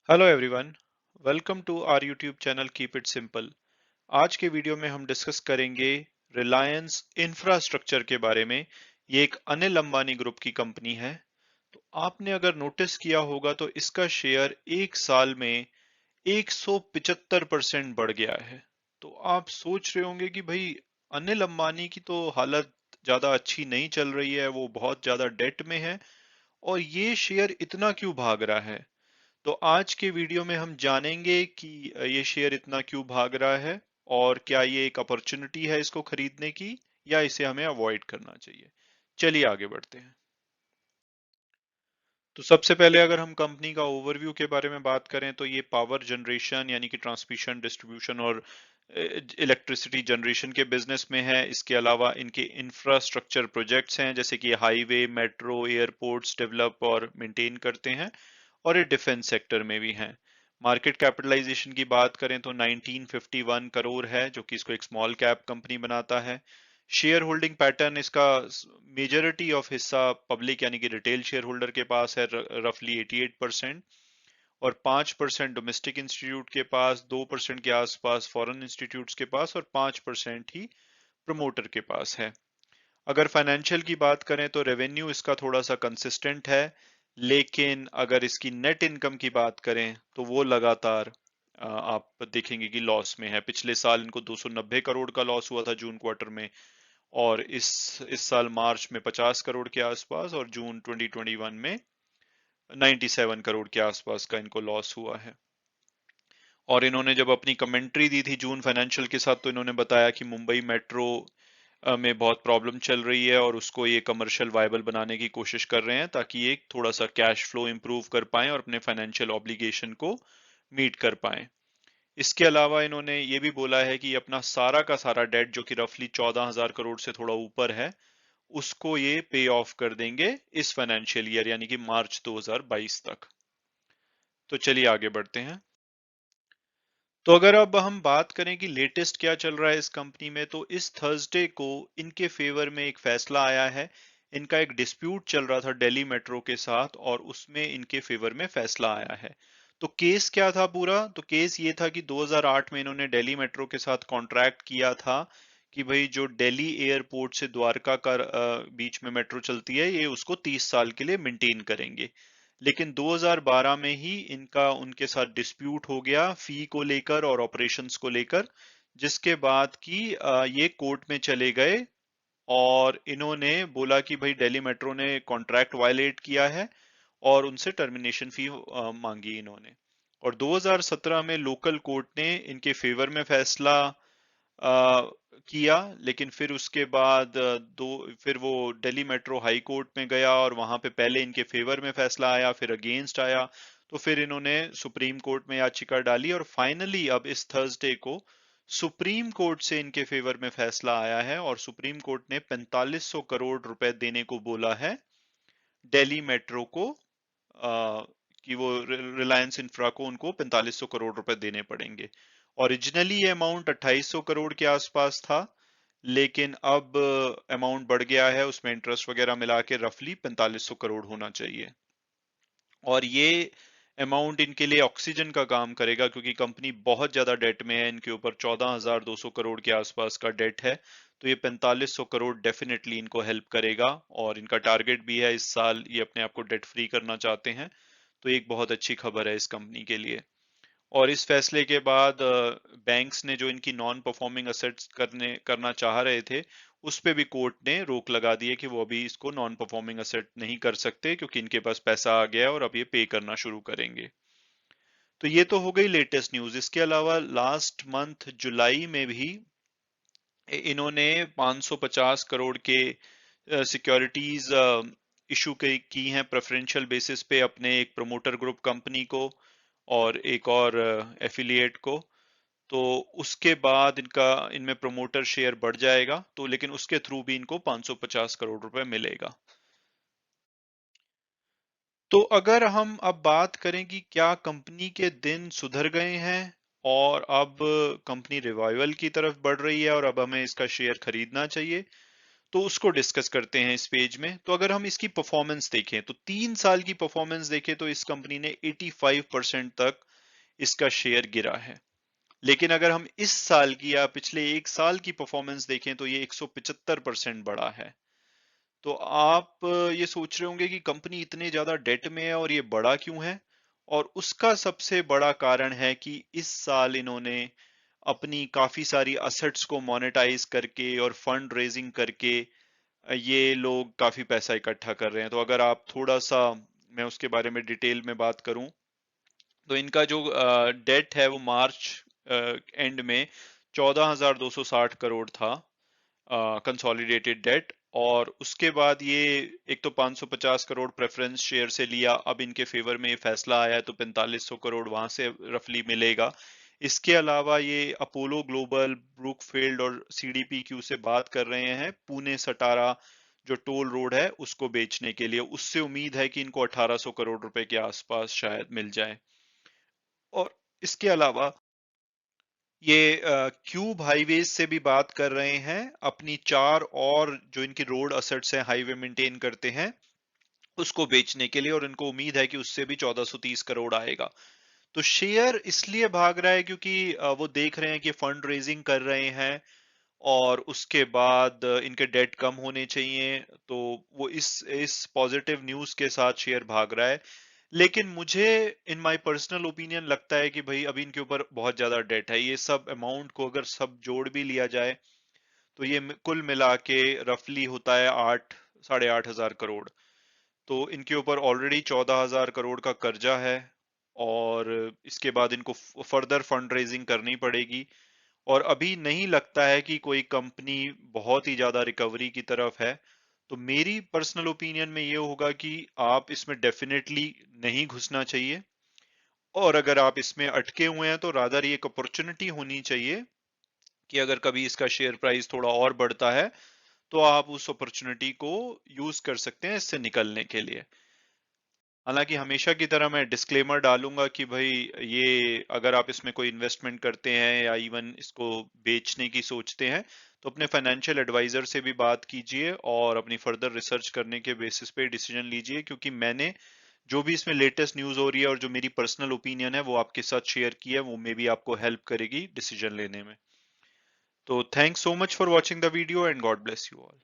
Hello everyone, welcome to our YouTube channel keep it simple. आज के video में हम डिस्कस करेंगे रिलायंस इंफ्रास्ट्रक्चर के बारे में। ये एक अनिल अंबानी ग्रुप की कंपनी है। तो आपने अगर नोटिस किया होगा तो इसका शेयर एक साल में 175% बढ़ गया है। तो आप सोच रहे होंगे कि भाई अनिल अंबानी की तो हालत ज्यादा अच्छी नहीं चल रही है, वो बहुत ज्यादा डेट में है और ये शेयर इतना क्यों भाग रहा है। तो आज के वीडियो में हम जानेंगे कि ये शेयर इतना क्यों भाग रहा है और क्या ये एक अपॉर्चुनिटी है इसको खरीदने की या इसे हमें अवॉइड करना चाहिए। चलिए आगे बढ़ते हैं। तो सबसे पहले अगर हम कंपनी का ओवरव्यू के बारे में बात करें तो ये पावर जनरेशन यानी कि ट्रांसमिशन डिस्ट्रीब्यूशन और इलेक्ट्रिसिटी जनरेशन के बिजनेस में है। इसके अलावा इनके इंफ्रास्ट्रक्चर प्रोजेक्ट्स हैं जैसे कि हाईवे, मेट्रो, एयरपोर्ट्स डेवलप और मेंटेन करते हैं और ये डिफेंस सेक्टर में भी हैं। मार्केट कैपिटलाइजेशन की बात करें तो 1951 करोड़ है, जो कि इसको एक स्मॉल कैप कंपनी बनाता है। शेयर होल्डिंग पैटर्न इसका मेजोरिटी ऑफ हिस्सा पब्लिक यानी कि रिटेल शेयर होल्डर के पास है, रफली 88%, और 5% डोमेस्टिक इंस्टीट्यूट के पास, 2% के आसपास फॉरेन इंस्टीट्यूट्स के पास और 5% ही प्रमोटर के पास है। अगर फाइनेंशियल की बात करें तो रेवेन्यू इसका थोड़ा सा कंसिस्टेंट है, लेकिन अगर इसकी नेट इनकम की बात करें तो वो लगातार आप देखेंगे कि लॉस में है। पिछले साल इनको 290 करोड़ का लॉस हुआ था जून क्वार्टर में, और इस साल मार्च में 50 करोड़ के आसपास और जून 2021 में 97 करोड़ के आसपास का इनको लॉस हुआ है। और इन्होंने जब अपनी कमेंट्री दी थी जून फाइनेंशियल के साथ तो इन्होंने बताया कि मुंबई मेट्रो में बहुत प्रॉब्लम चल रही है और उसको ये कमर्शियल वायबल बनाने की कोशिश कर रहे हैं ताकि ये थोड़ा सा कैश फ्लो इंप्रूव कर पाएं और अपने फाइनेंशियल ऑब्लिगेशन को मीट कर पाएं। इसके अलावा इन्होंने ये भी बोला है कि अपना सारा का सारा डेट जो कि रफली 14,000 करोड़ से थोड़ा ऊपर है, उसको ये पे ऑफ कर देंगे इस फाइनेंशियल ईयर यानी कि मार्च 2022 तक। तो चलिए आगे बढ़ते हैं। तो अगर अब हम बात करें कि लेटेस्ट क्या चल रहा है इस कंपनी में, तो इस थर्सडे को इनके फेवर में एक फैसला आया है। इनका एक डिस्प्यूट चल रहा था दिल्ली मेट्रो के साथ और उसमें इनके फेवर में फैसला आया है। तो केस क्या था पूरा? तो केस ये था कि 2008 में इन्होंने दिल्ली मेट्रो के साथ कॉन्ट्रैक्ट किया था कि भाई जो दिल्ली एयरपोर्ट से द्वारका का बीच में मेट्रो चलती है, ये उसको 30 साल के लिए मेंटेन करेंगे। लेकिन 2012 में ही इनका उनके साथ डिस्प्यूट हो गया फी को लेकर और ऑपरेशंस को लेकर, जिसके बाद की ये कोर्ट में चले गए और इन्होंने बोला कि भाई दिल्ली मेट्रो ने कॉन्ट्रैक्ट वायलेट किया है और उनसे टर्मिनेशन फी मांगी इन्होंने। और 2017 में लोकल कोर्ट ने इनके फेवर में फैसला किया, लेकिन फिर उसके बाद फिर वो दिल्ली मेट्रो हाई कोर्ट में गया और वहां पे पहले इनके फेवर में फैसला आया, फिर अगेंस्ट आया। तो फिर इन्होंने सुप्रीम कोर्ट में याचिका डाली और फाइनली अब इस थर्सडे को सुप्रीम कोर्ट से इनके फेवर में फैसला आया है और सुप्रीम कोर्ट ने 4500 करोड़ रुपए देने को बोला है दिल्ली मेट्रो को, कि वो रिलायंस इंफ्रा को उनको 4500 करोड़ रुपए देने पड़ेंगे। ओरिजिनली ये अमाउंट 2800 करोड़ के आसपास था, लेकिन अब अमाउंट बढ़ गया है, उसमें इंटरेस्ट वगैरह मिला के रफली 4500 करोड़ होना चाहिए। और ये अमाउंट इनके लिए ऑक्सीजन का काम करेगा क्योंकि कंपनी बहुत ज्यादा डेट में है, इनके ऊपर 14,200 करोड़ के आसपास का डेट है। तो ये 4500 करोड़ डेफिनेटली इनको हेल्प करेगा और इनका टारगेट भी है इस साल ये अपने आप को डेट फ्री करना चाहते हैं। तो एक बहुत अच्छी खबर है इस कंपनी के लिए। और इस फैसले के बाद बैंक्स ने जो इनकी नॉन परफॉर्मिंग असेट्स करना चाह रहे थे, उस पे भी कोर्ट ने रोक लगा दी है कि वो अभी इसको नॉन परफॉर्मिंग असेट नहीं कर सकते क्योंकि इनके पास पैसा आ गया है और अब ये पे करना शुरू करेंगे। तो ये तो हो गई लेटेस्ट न्यूज। इसके अलावा लास्ट मंथ जुलाई में भी इन्होंने 550 करोड़ के सिक्योरिटीज इशू की हैं प्रेफरेंशियल बेसिस पे अपने एक प्रमोटर ग्रुप कंपनी को और एक और एफिलिएट को। तो उसके बाद इनका इनमें प्रमोटर शेयर बढ़ जाएगा, तो लेकिन उसके थ्रू भी इनको 550 करोड़ रुपए मिलेगा। तो अगर हम अब बात करें कि क्या कंपनी के दिन सुधर गए हैं और अब कंपनी रिवाइवल की तरफ बढ़ रही है और अब हमें इसका शेयर खरीदना चाहिए, तो उसको डिस्कस करते हैं इस पेज में। तो अगर हम इसकी परफॉर्मेंस देखें तो 3 साल की परफॉर्मेंस देखें तो इस कंपनी ने 85% तक इसका शेयर गिरा है। लेकिन अगर हम इस साल की या पिछले 1 साल की परफॉर्मेंस देखें तो ये 175% बढ़ा है। तो आप ये सोच रहे होंगे कि कंपनी इतने ज्यादा डेट में है और ये बड़ा क्यों है? और उसका सबसे बड़ा कारण है कि इस साल इन्होंने अपनी काफी सारी असेट्स को मोनेटाइज करके और फंड रेजिंग करके ये लोग काफी पैसा इकट्ठा कर रहे हैं। तो अगर आप थोड़ा सा मैं उसके बारे में डिटेल में बात करूं तो इनका जो डेट है वो मार्च एंड में 14,260 करोड़ था कंसोलिडेटेड डेट। और उसके बाद ये एक तो 550 करोड़ प्रेफरेंस शेयर से लिया, अब इनके फेवर में ये फैसला आया है तो 4500 करोड़ वहां से रफली मिलेगा। इसके अलावा ये अपोलो ग्लोबल, ब्रुकफील्ड और सीडीपीक्यू से बात कर रहे हैं पुणे सटारा जो टोल रोड है उसको बेचने के लिए। उससे उम्मीद है कि इनको 1800 करोड़ रुपए के आसपास शायद मिल जाए। और इसके अलावा ये क्यूब हाईवेज से भी बात कर रहे हैं, अपनी 4 और जो इनकी रोड असेट्स हैं हाईवे मेंटेन करते हैं उसको बेचने के लिए, और इनको उम्मीद है कि उससे भी 1430 करोड़ आएगा। तो शेयर इसलिए भाग रहा है क्योंकि वो देख रहे हैं कि फंड रेजिंग कर रहे हैं और उसके बाद इनके डेट कम होने चाहिए। तो वो इस पॉजिटिव न्यूज के साथ शेयर भाग रहा है। लेकिन मुझे इन माय पर्सनल ओपिनियन लगता है कि भाई अभी इनके ऊपर बहुत ज्यादा डेट है। ये सब अमाउंट को अगर सब जोड़ भी लिया जाए तो ये कुल मिला के रफली होता है 8 साढ़े 8 हजार करोड़। तो इनके ऊपर ऑलरेडी 14,000 करोड़ का कर्जा है और इसके बाद इनको फर्दर फंड रेजिंग करनी पड़ेगी। और अभी नहीं लगता है कि कोई कंपनी बहुत ही ज्यादा रिकवरी की तरफ है। तो मेरी पर्सनल ओपिनियन में ये होगा कि आप इसमें डेफिनेटली नहीं घुसना चाहिए। और अगर आप इसमें अटके हुए हैं तो रादर ये एक अपॉर्चुनिटी होनी चाहिए कि अगर कभी इसका शेयर प्राइस थोड़ा और बढ़ता है तो आप उस अपॉर्चुनिटी को यूज कर सकते हैं इससे निकलने के लिए। हालांकि हमेशा की तरह मैं डिस्क्लेमर डालूंगा कि भाई ये अगर आप इसमें कोई इन्वेस्टमेंट करते हैं या इवन इसको बेचने की सोचते हैं तो अपने फाइनेंशियल एडवाइजर से भी बात कीजिए और अपनी फर्दर रिसर्च करने के बेसिस पे डिसीजन लीजिए। क्योंकि मैंने जो भी इसमें लेटेस्ट न्यूज हो रही है और जो मेरी पर्सनल ओपिनियन है वो आपके साथ शेयर की है, वो मे बी आपको हेल्प करेगी डिसीजन लेने में। तो thanks so much for watching the video and God bless you all.